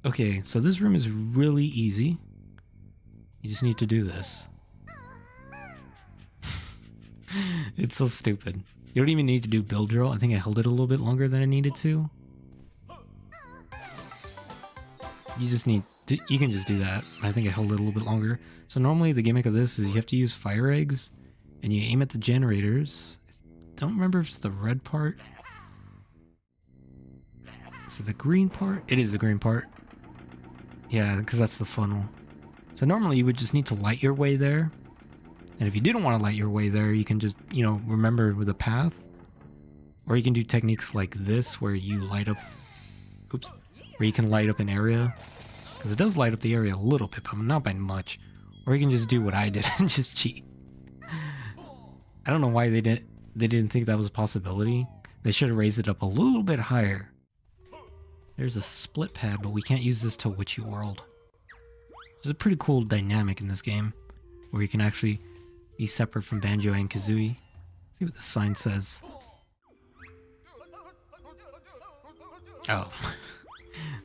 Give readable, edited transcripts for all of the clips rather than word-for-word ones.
Okay, so this room is really easy. You just need to do this. It's so stupid. You don't even need to do build drill. I think I held it a little bit longer than I needed to. You just need to, you can just do that. I think I held it a little bit longer. So normally the gimmick of this is you have to use fire eggs and you aim at the generators. I don't remember if it's the red part. Is it the green part? It is the green part. Yeah, because that's the funnel. So normally you would just need to light your way there. And if you didn't want to light your way there, you can just, you know, remember the path. Or you can do techniques like this where you light up... Oops. Where you can light up an area. Because it does light up the area a little bit, but not by much. Or you can just do what I did and just cheat. I don't know why they didn't think that was a possibility. They should have raised it up a little bit higher. There's a split pad, but we can't use this to Witchy World. There's a pretty cool dynamic in this game. Where you can actually be separate from Banjo and Kazooie. See what the sign says. Oh.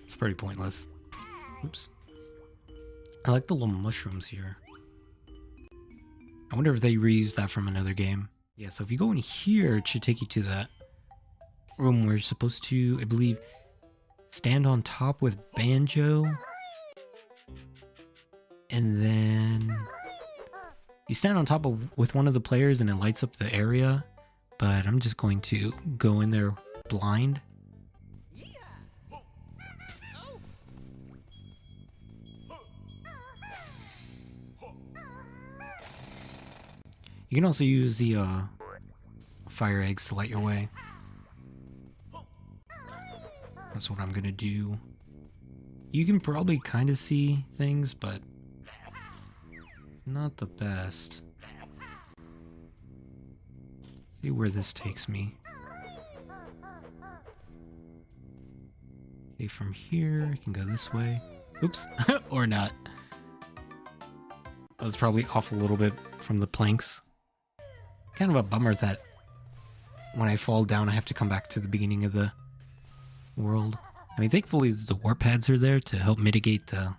It's pretty pointless. Oops. I like the little mushrooms here. I wonder if they reused that from another game. Yeah, so if you go in here, it should take you to that room where you're supposed to, I believe, stand on top with Banjo. And then you stand on top with one of the players and it lights up the area. But I'm just going to go in there blind. You can also use the fire eggs to light your way. That's what I'm gonna do. You can probably kind of see things, but not the best. See where this takes me. Okay, from here, I can go this way. Oops, or not. I was probably off a little bit from the planks. Kind of a bummer that when I fall down I have to come back to the beginning of the world. I mean, thankfully the warp pads are there to help mitigate the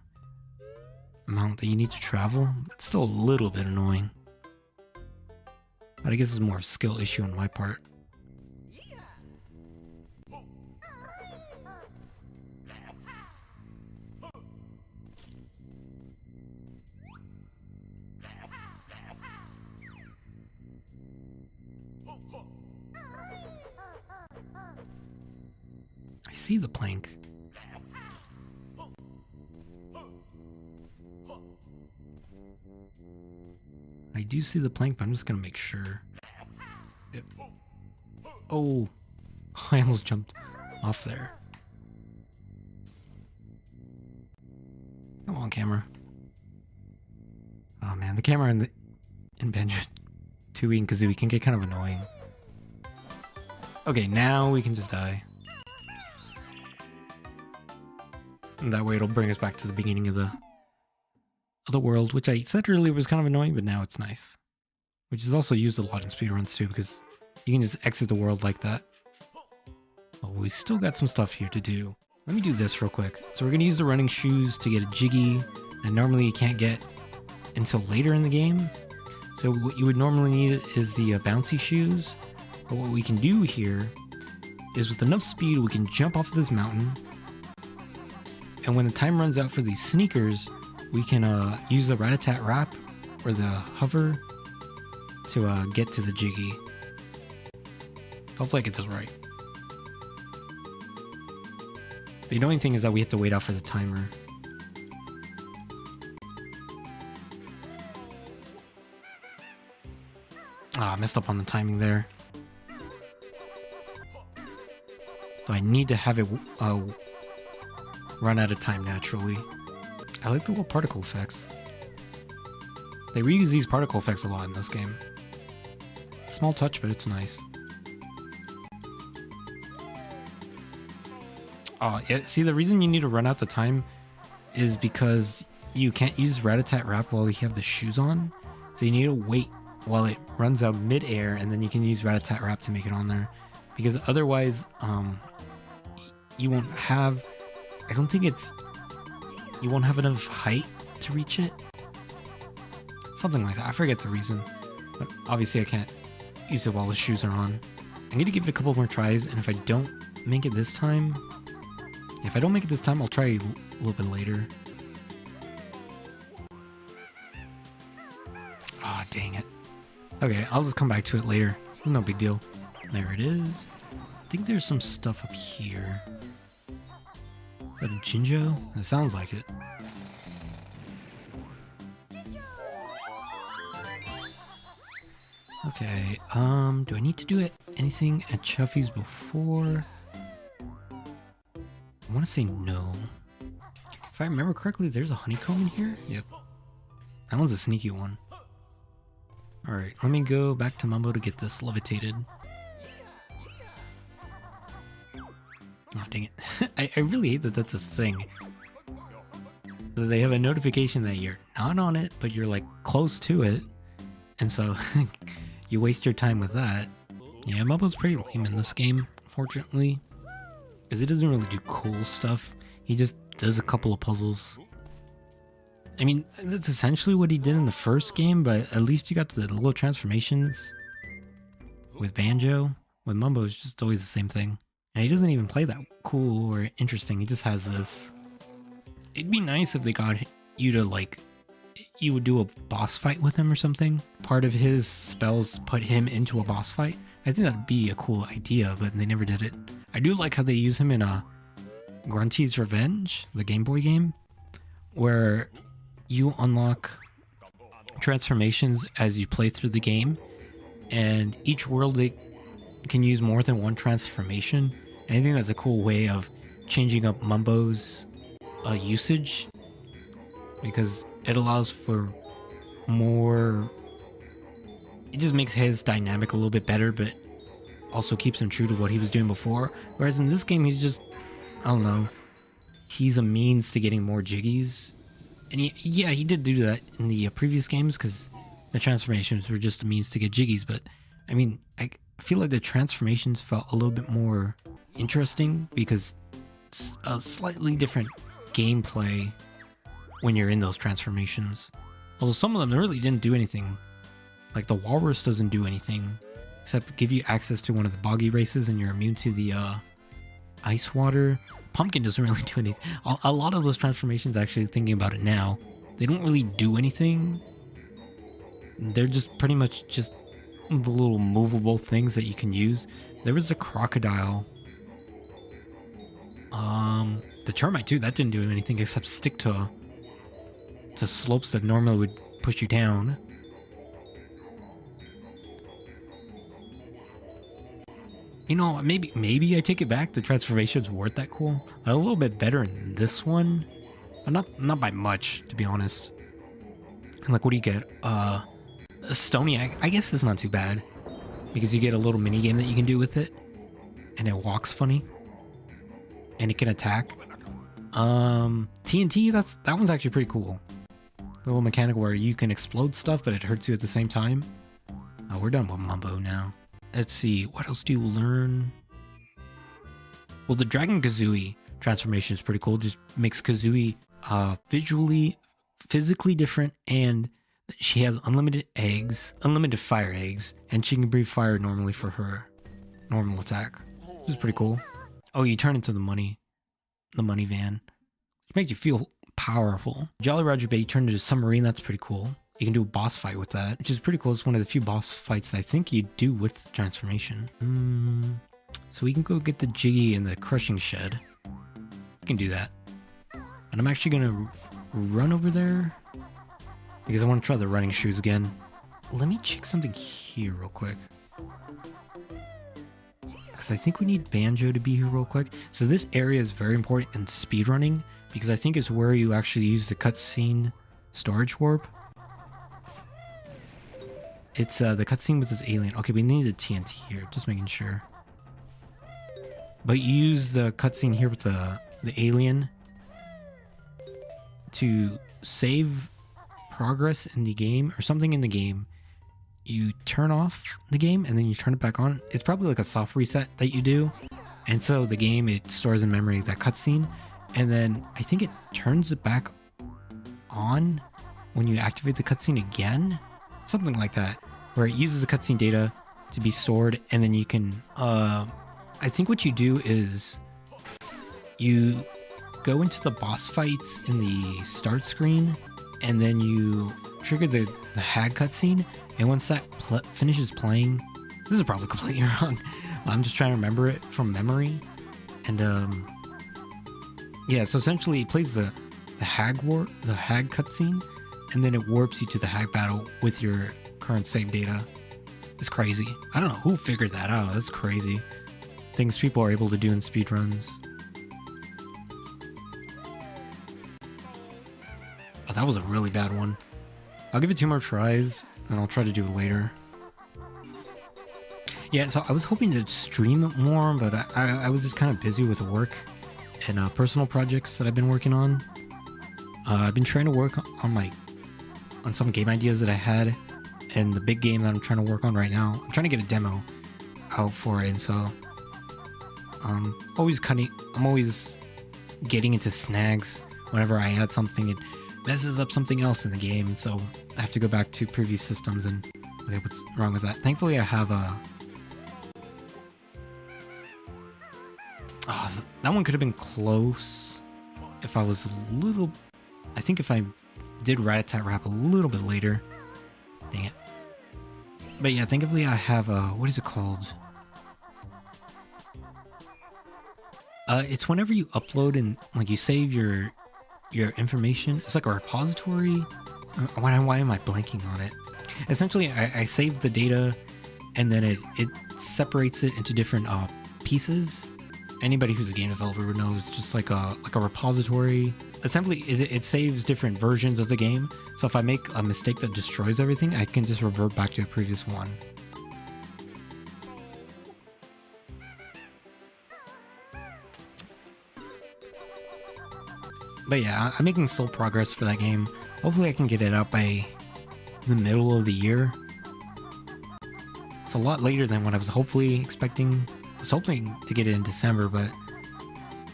amount that you need to travel. It's still a little bit annoying. But I guess it's more of a skill issue on my part. I see the plank. I do see the plank, but I'm just gonna make sure. Yep. Oh, I almost jumped off there. Come on, camera. Oh man, the camera in Banjo-Tooie and Kazooie can get kind of annoying. Okay, now we can just die. And that way it'll bring us back to the beginning of the world, which I said earlier was kind of annoying, but now it's nice. Which is also used a lot in speedruns too, because you can just exit the world like that. Oh, we still got some stuff here to do. Let me do this real quick. So we're going to use the running shoes to get a Jiggy, and normally you can't get until later in the game. So what you would normally need is the bouncy shoes. But what we can do here is with enough speed, we can jump off of this mountain. And when the time runs out for these sneakers, we can use the rat-a-tat-rap or the hover to get to the Jiggy. Hopefully I get this right. The annoying thing is that we have to wait out for the timer. Ah, I messed up on the timing there. So I need to have it run out of time naturally. I like the little particle effects. They reuse these particle effects a lot in this game. Small touch, but it's nice. Oh, yeah, see, the reason you need to run out the time is because you can't use rat-a-tat-rap while you have the shoes on. So you need to wait while it runs out mid-air, and then you can use rat-a-tat-rap to make it on there. Because otherwise, you won't have... I don't think it's you won't have enough height to reach it. Something like that. I forget the reason. But obviously I can't use it while the shoes are on. I'm going to give it a couple more tries, and if I don't make it this time... If I don't make it this time, I'll try a little bit later. Ah, dang it. Okay, I'll just come back to it later. No big deal. There it is. I think there's some stuff up here. Is that a Jinjo? It sounds like it. Okay, do I need to do anything at Chuffy's before? I want to say no. If I remember correctly, there's a honeycomb in here? Yep. That one's a sneaky one. Alright, let me go back to Mumbo to get this levitated. Oh, dang it. I really hate that that's a thing. That they have a notification that you're not on it, but you're like close to it. And so you waste your time with that. Yeah, Mumbo's pretty lame in this game, unfortunately. Because he doesn't really do cool stuff. He just does a couple of puzzles. I mean, that's essentially what he did in the first game, but at least you got the little transformations with Banjo. With Mumbo, it's just always the same thing. And he doesn't even play that cool or interesting. He just has this. It'd be nice if they got you to, like, you would do a boss fight with him or something. Part of his spells put him into a boss fight. I think that'd be a cool idea, but they never did it. I do like how they use him in Grunty's Revenge, the Game Boy game, where you unlock transformations as you play through the game, and each world they can use more than one transformation. And I think that's a cool way of changing up Mumbo's usage, because it allows for more. It just makes his dynamic a little bit better, but also keeps him true to what he was doing before. Whereas in this game, he's just, I don't know, he's a means to getting more jiggies. And he did do that in the previous games, because the transformations were just a means to get jiggies. But I mean, I feel like the transformations felt a little bit more interesting, because it's a slightly different gameplay when you're in those transformations. Although some of them really didn't do anything. Like the Walrus doesn't do anything except give you access to one of the boggy races, and you're immune to the ice water. Pumpkin doesn't really do anything. A lot of those transformations, actually thinking about it now, they don't really do anything. They're just pretty much just the little movable things that you can use. There was a crocodile. The termite too, that didn't do anything except stick to slopes that normally would push you down. You know, maybe I take it back. The transformations weren't that cool. A little bit better in this one, but not by much, to be honest. And like, what do you get? A Stony. I guess it's not too bad, because you get a little mini game that you can do with it, and it walks funny, and it can attack. TNT. That one's actually pretty cool. The little mechanic where you can explode stuff, but it hurts you at the same time. Oh, we're done with Mumbo now. Let's see, what else do you learn? Well, the Dragon Kazooie transformation is pretty cool. Just makes Kazooie visually, physically different, and she has unlimited eggs, unlimited fire eggs, and she can breathe fire normally for her normal attack. Which is pretty cool. Oh, you turn into the money van, which makes you feel powerful. Jolly Roger Bay, you turn into a submarine. That's pretty cool. You can do a boss fight with that, which is pretty cool. It's one of the few boss fights I think you do with the transformation. So we can go get the Jiggy in the crushing shed. We can do that. And I'm actually going to run over there because I want to try the running shoes again. Let me check something here real quick, because I think we need Banjo to be here real quick. So this area is very important in speedrunning, because I think it's where you actually use the cutscene storage warp. It's the cutscene with this alien. Okay, we need the TNT here, just making sure. But you use the cutscene here with the alien to save progress in the game or something in the game. You turn off the game and then you turn it back on. It's probably like a soft reset that you do. And so the game, it stores in memory that cutscene. and then I think it turns it back on when you activate the cutscene again, something like that, where it uses the cutscene data to be stored, and then you can I think what you do is you go into the boss fights in the start screen, and then you trigger the hag cutscene, and once that finishes playing, this is probably completely wrong, I'm just trying to remember it from memory, and yeah, so essentially it plays the hag cutscene, and then it warps you to the hag battle with your current save data. It's crazy. I don't know who figured that out. That's crazy. Things people are able to do in speedruns. Oh, that was a really bad one. I'll give it 2 more tries, and I'll try to do it later. Yeah, so I was hoping to stream it more, but I was just kind of busy with work and personal projects that I've been working on. I've been trying to work on some game ideas that I had, and the big game that I'm trying to work on right now. I'm trying to get a demo out for it, and so I'm always getting into snags whenever I add something. It messes up something else in the game, and so I have to go back to previous systems and look at what's wrong with that. Thankfully, I have a... Oh, that one could have been close if I was a little... I think if I did Rat-a-Tat-Rap a little bit later. Dang it. But yeah, thankfully I have a... What is it called? It's whenever you upload and like you save your information. It's like a repository. Why am I blanking on it? Essentially, I save the data, and then it separates it into different pieces. Anybody who's a game developer would know it's just like a repository. Essentially, it saves different versions of the game. So if I make a mistake that destroys everything, I can just revert back to a previous one. But yeah, I'm making slow progress for that game. Hopefully I can get it out by the middle of the year. It's a lot later than what I was hopefully expecting. I was hoping to get it in December, but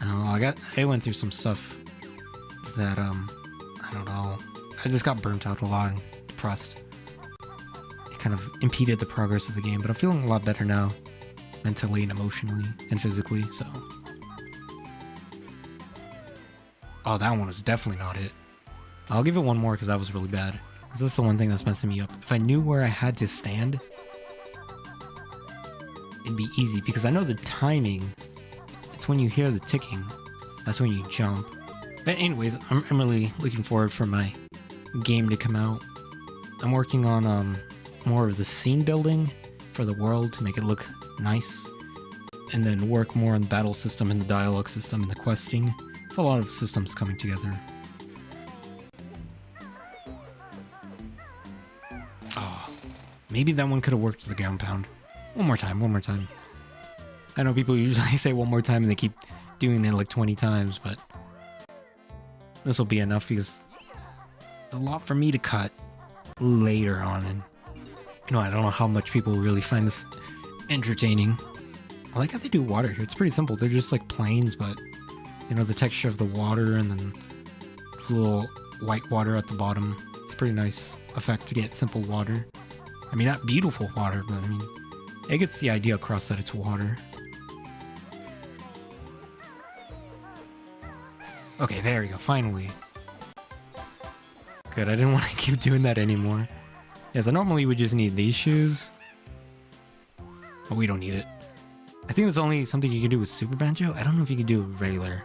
I don't know. I went through some stuff that I don't know. I just got burnt out a lot and depressed. It kind of impeded the progress of the game, but I'm feeling a lot better now, mentally and emotionally and physically, so. Oh, that one was definitely not it. I'll give it one more because that was really bad. Because that's the one thing that's messing me up. If I knew where I had to stand, it'd be easy. Because I know the timing. It's when you hear the ticking. That's when you jump. But anyways, I'm really looking forward for my game to come out. I'm working on more of the scene building for the world to make it look nice. And then work more on the battle system and the dialogue system and the questing. It's a lot of systems coming together. Oh, maybe that one could have worked with the ground pound. One more time. I know people usually say one more time and they keep doing it like 20 times, but this will be enough because it's a lot for me to cut later on, and I don't know how much people really find this entertaining. I like how they do water here. It's pretty simple. They're just like planes, but the texture of the water and then the little white water at the bottom. It's a pretty nice effect to get simple water. I mean, not beautiful water, but I mean, it gets the idea across that it's water. Okay, there we go, finally. Good, I didn't want to keep doing that anymore. Yes, I normally would just need these shoes, but we don't need it. I think that's only something you can do with Super Banjo. I don't know if you can do a regular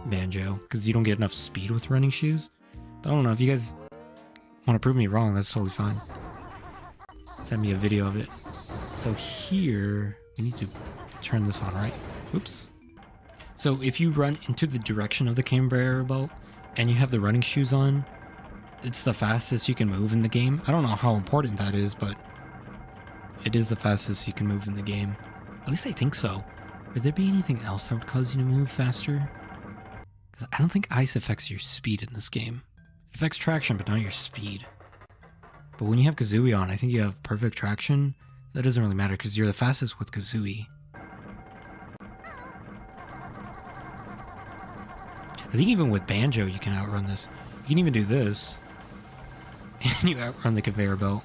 Banjo, because you don't get enough speed with running shoes. But I don't know, if you guys want to prove me wrong, that's totally fine. Send me a video of it. So here, we need to turn this on, right? Oops. So if you run into the direction of the conveyor belt, and you have the running shoes on, it's the fastest you can move in the game. I don't know how important that is, but it is the fastest you can move in the game. At least I think so. Would there be anything else that would cause you to move faster? Because I don't think ice affects your speed in this game. It affects traction, but not your speed. But when you have Kazooie on, I think you have perfect traction. That doesn't really matter because you're the fastest with Kazooie. I think even with Banjo, you can outrun this. You can even do this, and you outrun the conveyor belt.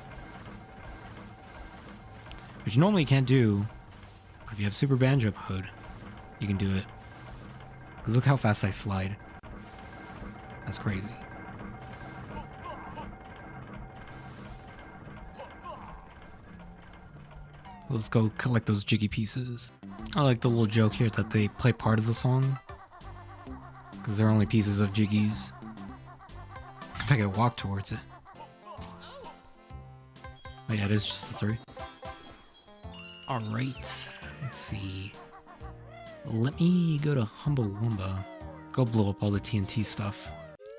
Which normally you can't do. If you have Super Banjo mode, you can do it. Because look how fast I slide. That's crazy. Let's go collect those jiggy pieces. I like the little joke here that they play part of the song. Because they're only pieces of jiggies. If I could walk towards it. Oh yeah, it is just the 3. Alright. Let's see. Let me go to Humbawamba. Go blow up all the TNT stuff.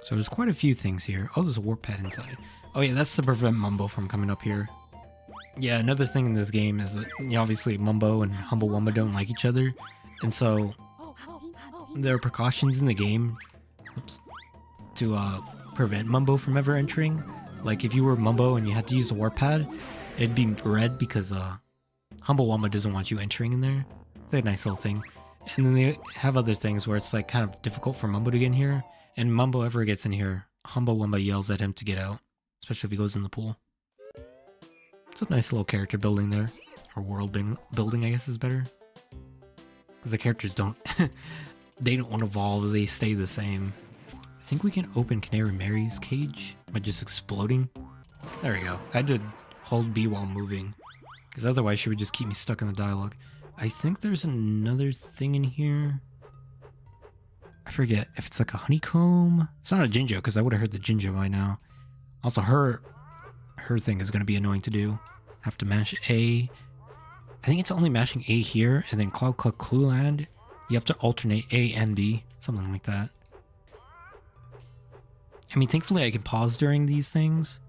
So there's quite a few things here. Oh, there's a warp pad inside. Oh yeah, that's to prevent Mumbo from coming up here. Yeah, another thing in this game is that obviously Mumbo and Humbawamba don't like each other. And so there are precautions in the game to prevent Mumbo from ever entering. Like if you were Mumbo and you had to use the warp pad, it'd be red because Humbawamba doesn't want you entering in there. It's a nice little thing. And then they have other things where it's like kind of difficult for Mumbo to get in here. And Mumbo ever gets in here, Humbawamba yells at him to get out. Especially if he goes in the pool. It's a nice little character building there. Or world building, I guess is better. Because the characters don't... they don't evolve, they stay the same. I think we can open Canary Mary's cage by just exploding. There we go. I had to hold B while moving. Because otherwise she would just keep me stuck in the dialogue. I think there's another thing in here. I forget if it's like a honeycomb. It's not a Jinjo because I would have heard the Jinjo by now. Also, her thing is going to be annoying to do. Have to mash A. I think it's only mashing A here and then Cloud Cluck Clue Land. You have to alternate A and B. Something like that. I mean, thankfully I can pause during these things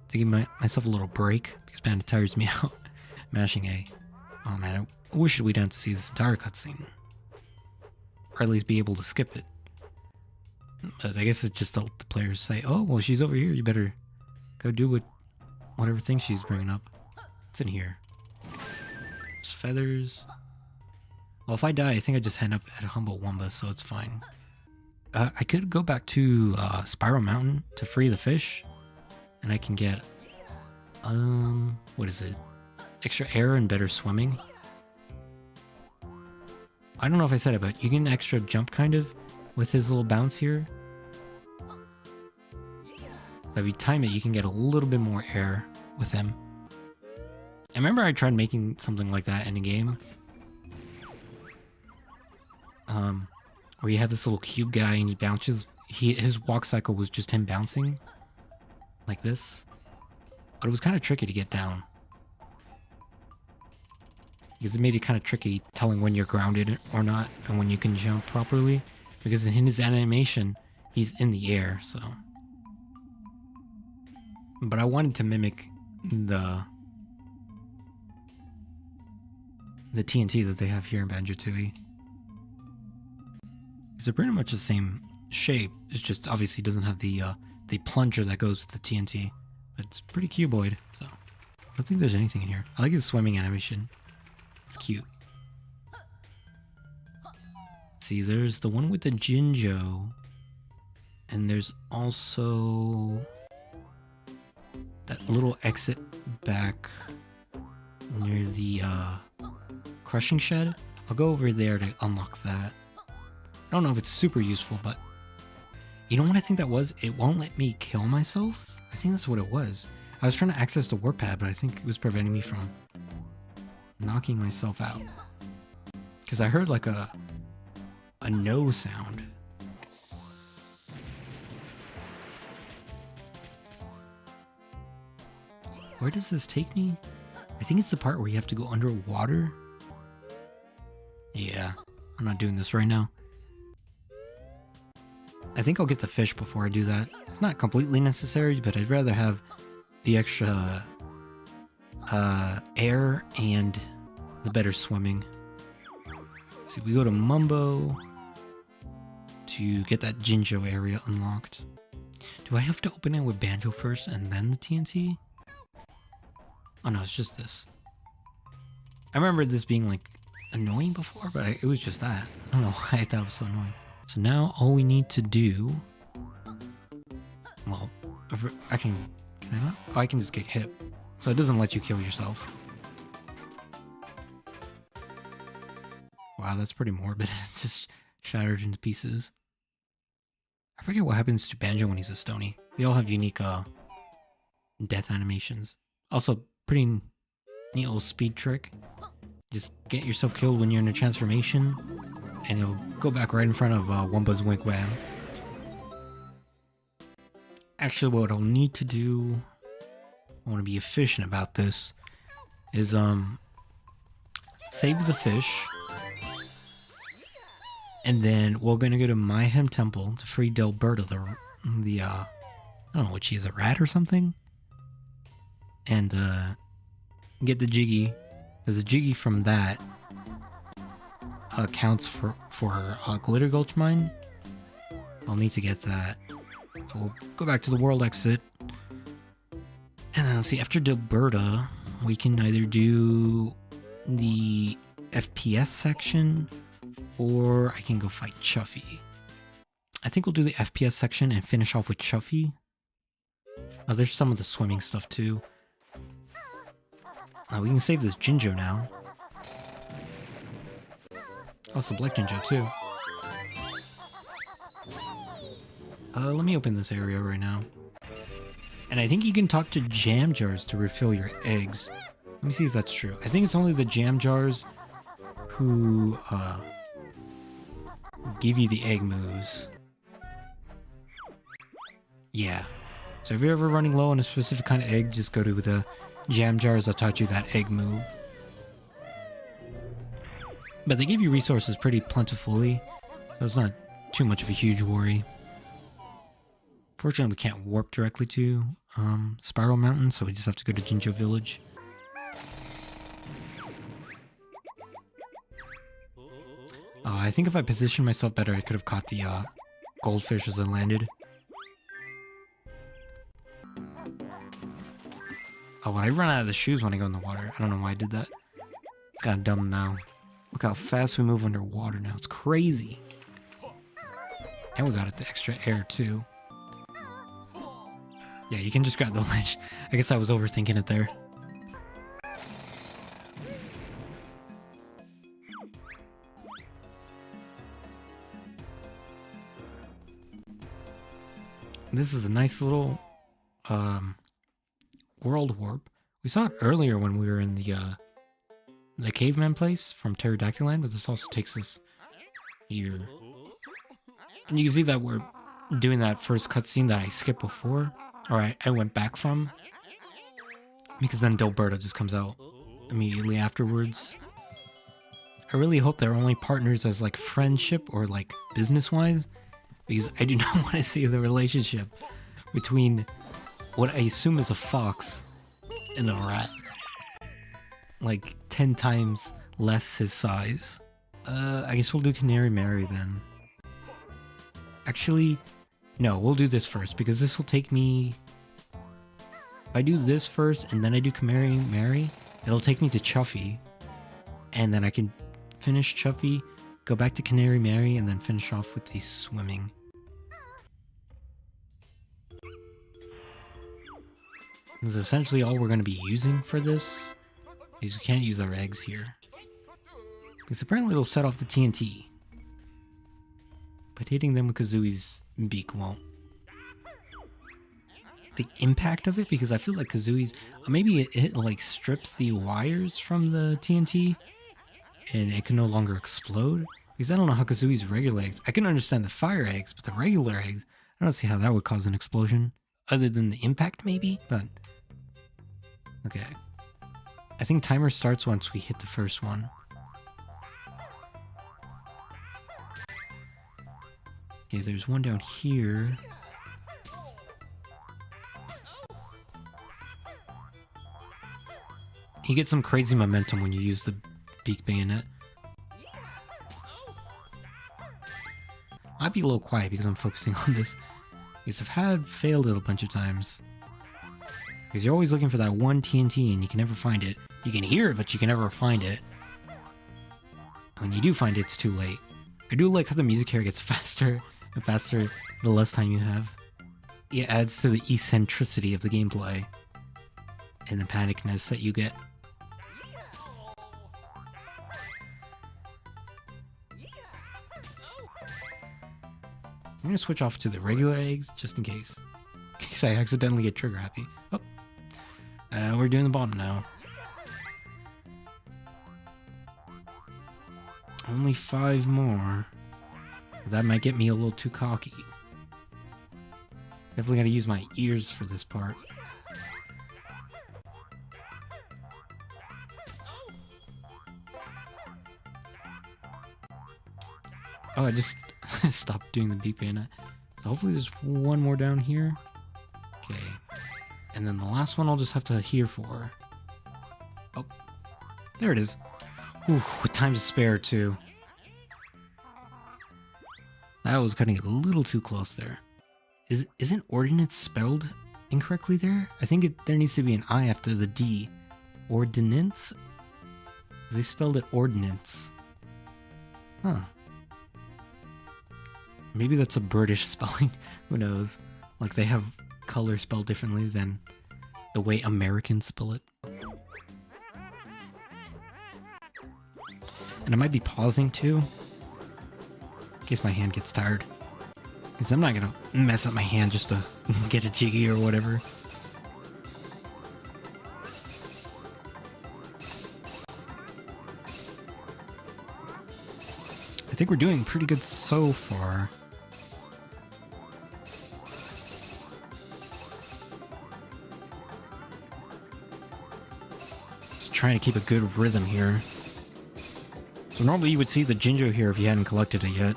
to give myself a little break because man, it tires me out mashing A. Oh man, I wish we'd have to see this entire cutscene. Or at least be able to skip it. But I guess it's just the players say, oh, well, she's over here. You better go do whatever thing she's bringing up. It's in here. There's feathers. Well, if I die, I think I just end up at Humbawamba, so it's fine. I could go back to Spiral Mountain to free the fish. And I can get, what is it? Extra air and better swimming. I don't know if I said it, but you get an extra jump kind of with his little bounce here. So if you time it, you can get a little bit more air with him. I remember I tried making something like that in a game. Where you have this little cube guy and he bounces. His walk cycle was just him bouncing. Like this. But it was kind of tricky to get down. Because it made it kind of tricky telling when you're grounded or not and when you can jump properly. Because in his animation, he's in the air, so. But I wanted to mimic the TNT that they have here in Banjo-Tooie. They're pretty much the same shape. It's just obviously doesn't have the plunger that goes with the TNT. But it's pretty cuboid, so. I don't think there's anything in here. I like his swimming animation. It's cute. See, there's the one with the Jinjo. And there's also that little exit back near the crushing shed. I'll go over there to unlock that. I don't know if it's super useful, but you know what I think that was? It won't let me kill myself. I think that's what it was. I was trying to access the warp pad, but I think it was preventing me from knocking myself out. Because I heard like a no sound. Where does this take me? I think it's the part where you have to go underwater. Yeah, I'm not doing this right now. I think I'll get the fish before I do that. It's not completely necessary, but I'd rather have the extra air and the better swimming. See, we go to Mumbo to get that Jinjo area unlocked. Do I have to open it with Banjo first and then the TNT? Oh no, it's just this. I remember this being like annoying before, but it was just that. I don't know why I thought it was so annoying. So now all we need to do... Well, I can I not? Oh, I can just get hit. So it doesn't let you kill yourself. Wow, that's pretty morbid. It's just shattered into pieces. I forget what happens to Banjo when he's a Stony. They all have unique death animations. Also, pretty neat little speed trick. Just get yourself killed when you're in a transformation, and it'll go back right in front of Wumba's Wink Wham. Actually, what I'll need to do, I want to be efficient about this, is save the fish, and then we're gonna go to Mayahem Temple to free Delberta, the I don't know what she is, a rat or something, and get the Jiggy, because the Jiggy from that counts for her Glitter Gulch mine. I'll need to get that. So we'll go back to the world exit. And then let's see, after Delberta, we can either do the FPS section, or I can go fight Chuffy. I think we'll do the FPS section and finish off with Chuffy. Oh, there's some of the swimming stuff too. We can save this Jinjo now. Oh, it's the Black Jinjo too. Let me open this area right now. And I think you can talk to jam jars to refill your eggs. Let me see if that's true. I think it's only the jam jars who give you the egg moves. Yeah. So if you're ever running low on a specific kind of egg, just go to the jam jars that taught you that egg move. But they give you resources pretty plentifully, so it's not too much of a huge worry. Fortunately, we can't warp directly to Spiral Mountain, so we just have to go to Jinjo Village. I think if I positioned myself better, I could have caught the goldfish as I landed. Oh, when I run out of the shoes when I go in the water. I don't know why I did that. It's kind of dumb now. Look how fast we move underwater now. It's crazy. And we got it the extra air too. Yeah, you can just grab the ledge. I guess I was overthinking it there. This is a nice little world warp. We saw it earlier when we were in the caveman place from Pterodactyl Land, but this also takes us here. And you can see that we're doing that first cutscene that I skipped before. Alright, I went back from, because then Delberta just comes out immediately afterwards. I really hope they're only partners as like friendship or like business-wise, because I do not want to see the relationship between what I assume is a fox and a rat. Like 10 times less his size. I guess we'll do Canary Mary then. Actually, no, we'll do this first, because this will take me... If I do this first, and then I do Canary Mary, it'll take me to Chuffy. And then I can finish Chuffy, go back to Canary Mary, and then finish off with the swimming. This is essentially all we're going to be using for this, because we can't use our eggs here. Because apparently it'll set off the TNT. But hitting them with Kazooie's beak won't. The impact of it, because I feel like Kazooie's... Maybe it like strips the wires from the TNT, and it can no longer explode. Because I don't know how Kazooie's regular eggs... I can understand the fire eggs, but the regular eggs, I don't see how that would cause an explosion. Other than the impact, maybe? But... Okay. I think timer starts once we hit the first one. Okay, there's one down here. You get some crazy momentum when you use the beak bayonet. I'll be a little quiet because I'm focusing on this. Because I've failed it a bunch of times. Because you're always looking for that one TNT and you can never find it. You can hear it, but you can never find it. When you do find it, it's too late. I do like how the music here gets faster and faster the less time you have. It adds to the eccentricity of the gameplay and the panicness that you get. I'm gonna switch off to the regular eggs just in case. In case I accidentally get trigger happy. Oh. We're doing the bottom now. Only 5 more. That might get me a little too cocky. Definitely gotta use my ears for this part. Oh, I just stopped doing the beeping. So hopefully there's one more down here. Okay. And then the last one I'll just have to hear for. Oh. There it is. Ooh, with time to spare too. That was cutting it a little too close there. Isn't ordinance spelled incorrectly there? I think there needs to be an I after the D. Ordinance? They spelled it ordinance. Huh. Maybe that's a British spelling. Who knows? Like they have color spelled differently than the way Americans spell it. And I might be pausing too, in case my hand gets tired. Because I'm not gonna mess up my hand just to get a jiggy or whatever. I think we're doing pretty good so far. Just trying to keep a good rhythm here. So normally you would see the Jinjo here if you hadn't collected it yet.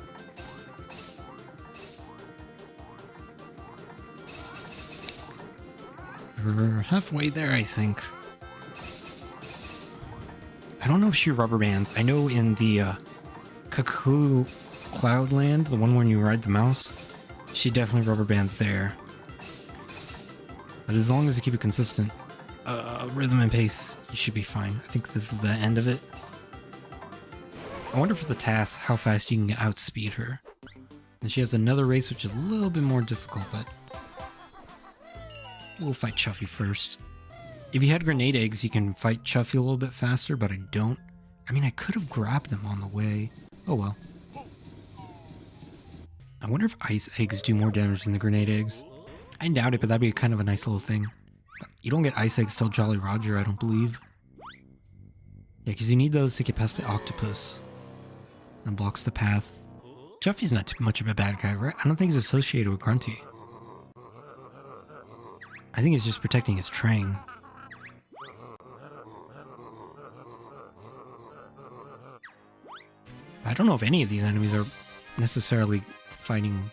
We're halfway there, I think. I don't know if she rubber bands. I know in the Cuckoo Cloudland, the one where you ride the mouse, she definitely rubber bands there. But as long as you keep it consistent, rhythm and pace, you should be fine. I think this is the end of it. I wonder for the task how fast you can outspeed her. And she has another race which is a little bit more difficult, but we'll fight Chuffy first. If you had grenade eggs, you can fight Chuffy a little bit faster, but I don't. I mean, I could have grabbed them on the way. Oh well. I wonder if ice eggs do more damage than the grenade eggs. I doubt it, but that'd be kind of a nice little thing. But you don't get ice eggs till Jolly Roger, I don't believe. Yeah, because you need those to get past the octopus. And blocks the path. Chuffy's not too much of a bad guy, right? I don't think he's associated with Grunty. I think he's just protecting his train. I don't know if any of these enemies are necessarily fighting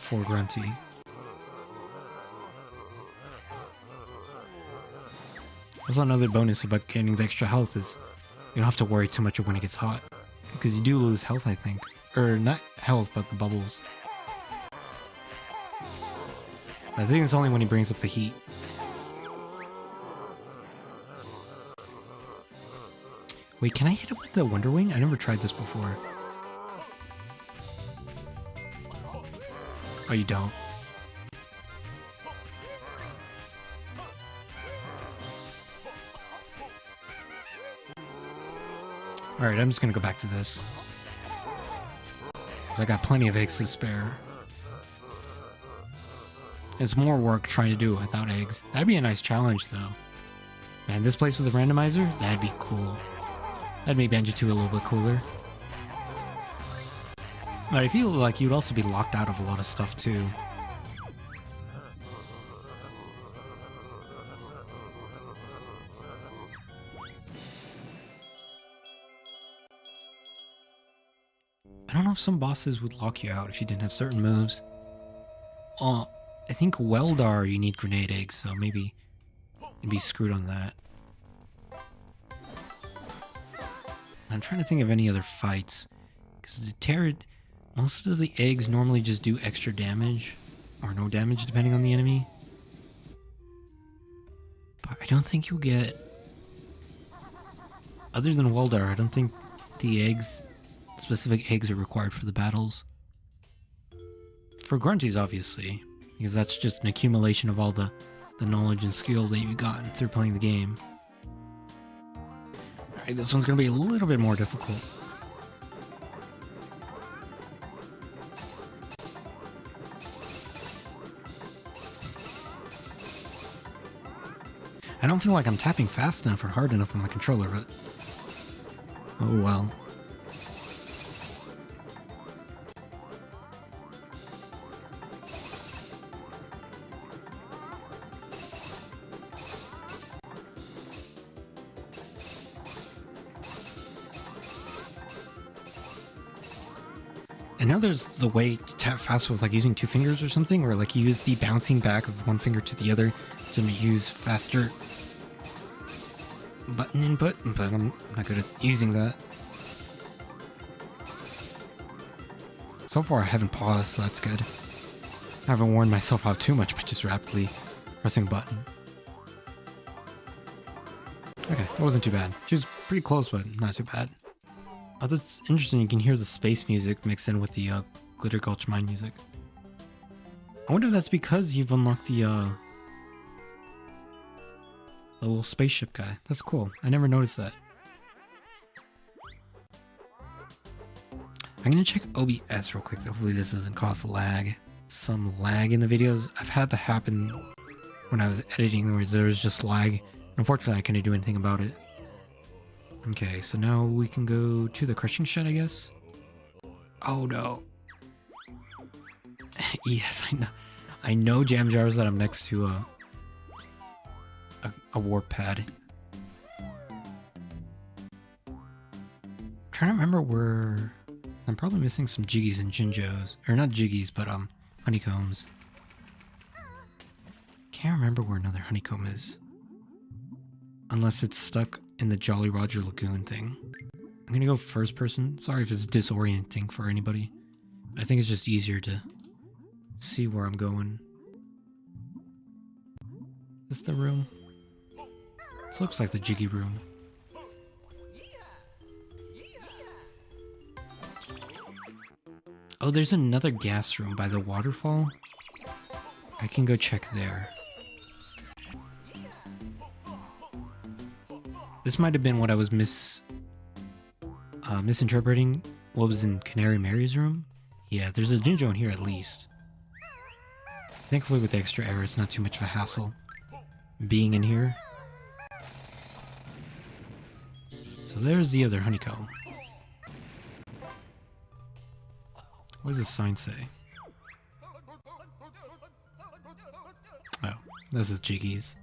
for Grunty. Also, another bonus about getting the extra health is you don't have to worry too much when it gets hot. Because you do lose health, I think. Or not health, but the bubbles. I think it's only when he brings up the heat. Wait, can I hit it with the Wonder Wing? I never tried this before. Oh, you don't? Alright, I'm just gonna go back to this. 'Cause I got plenty of eggs to spare. It's more work trying to do it without eggs. That'd be a nice challenge, though. Man, this place with the randomizer? That'd be cool. That'd make Banjo-Tooie a little bit cooler. But I feel like you'd also be locked out of a lot of stuff, too. I don't know if some bosses would lock you out if you didn't have certain moves. I think Weldar you need grenade eggs, so maybe you'd be screwed on that. I'm trying to think of any other fights. Because the Terror, most of the eggs normally just do extra damage. Or no damage depending on the enemy. But I don't think you'll get... Other than Weldar, I don't think the eggs. Specific eggs are required for the battles. For grunties, obviously, because that's just an accumulation of all the knowledge and skill that you've gotten through playing the game. Alright, this one's going to be a little bit more difficult. I don't feel like I'm tapping fast enough or hard enough on my controller, but oh well. And now there's the way to tap fast with like using 2 fingers or something, or like you use the bouncing back of one finger to the other to use faster button input, but I'm not good at using that. So far I haven't paused, so that's good. I haven't worn myself out too much by just rapidly pressing a button. Okay, that wasn't too bad. She was pretty close, but not too bad. Oh, that's interesting. You can hear the space music mixed in with the Glitter Gulch mine music. I wonder if that's because you've unlocked the little spaceship guy. That's cool. I never noticed that. I'm gonna check OBS real quick. Hopefully this doesn't cause lag. Some lag in the videos. I've had that happen when I was editing where there was just lag. Unfortunately, I couldn't do anything about it. Okay, so now we can go to the crushing shed, I guess. Oh no. Yes, I know. I know jam jars that I'm next to a warp pad. I'm trying to remember where I'm probably missing some jiggies and jinjos. Or not jiggies, but honeycombs. Can't remember where another honeycomb is. Unless it's stuck in the Jolly Roger Lagoon thing. I'm gonna go first person. Sorry if it's disorienting for anybody. I think it's just easier to see where I'm going. Is this the room? This looks like the Jiggy room. Oh, there's another gas room by the waterfall. I can go check there. This might have been what I was misinterpreting. What was in Canary Mary's room? Yeah, there's a Jinjo in here at least. Thankfully with the extra air, it's not too much of a hassle being in here. So there's the other honeycomb. What does this sign say? Oh, those are Jiggies.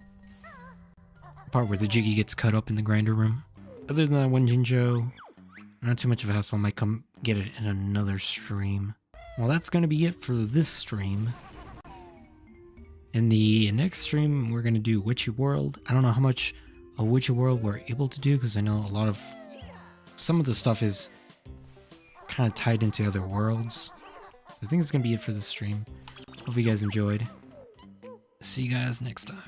Part where the Jiggy gets cut up in the grinder room. Other than that one Jinjo, not too much of a hassle. I might come get it in another stream. Well, that's going to be it for this stream. In the next stream, we're going to do Witchy World. I don't know how much of Witchy World we're able to do, because I know some of the stuff is kind of tied into other worlds. So I think it's going to be it for this stream. Hope you guys enjoyed. See you guys next time.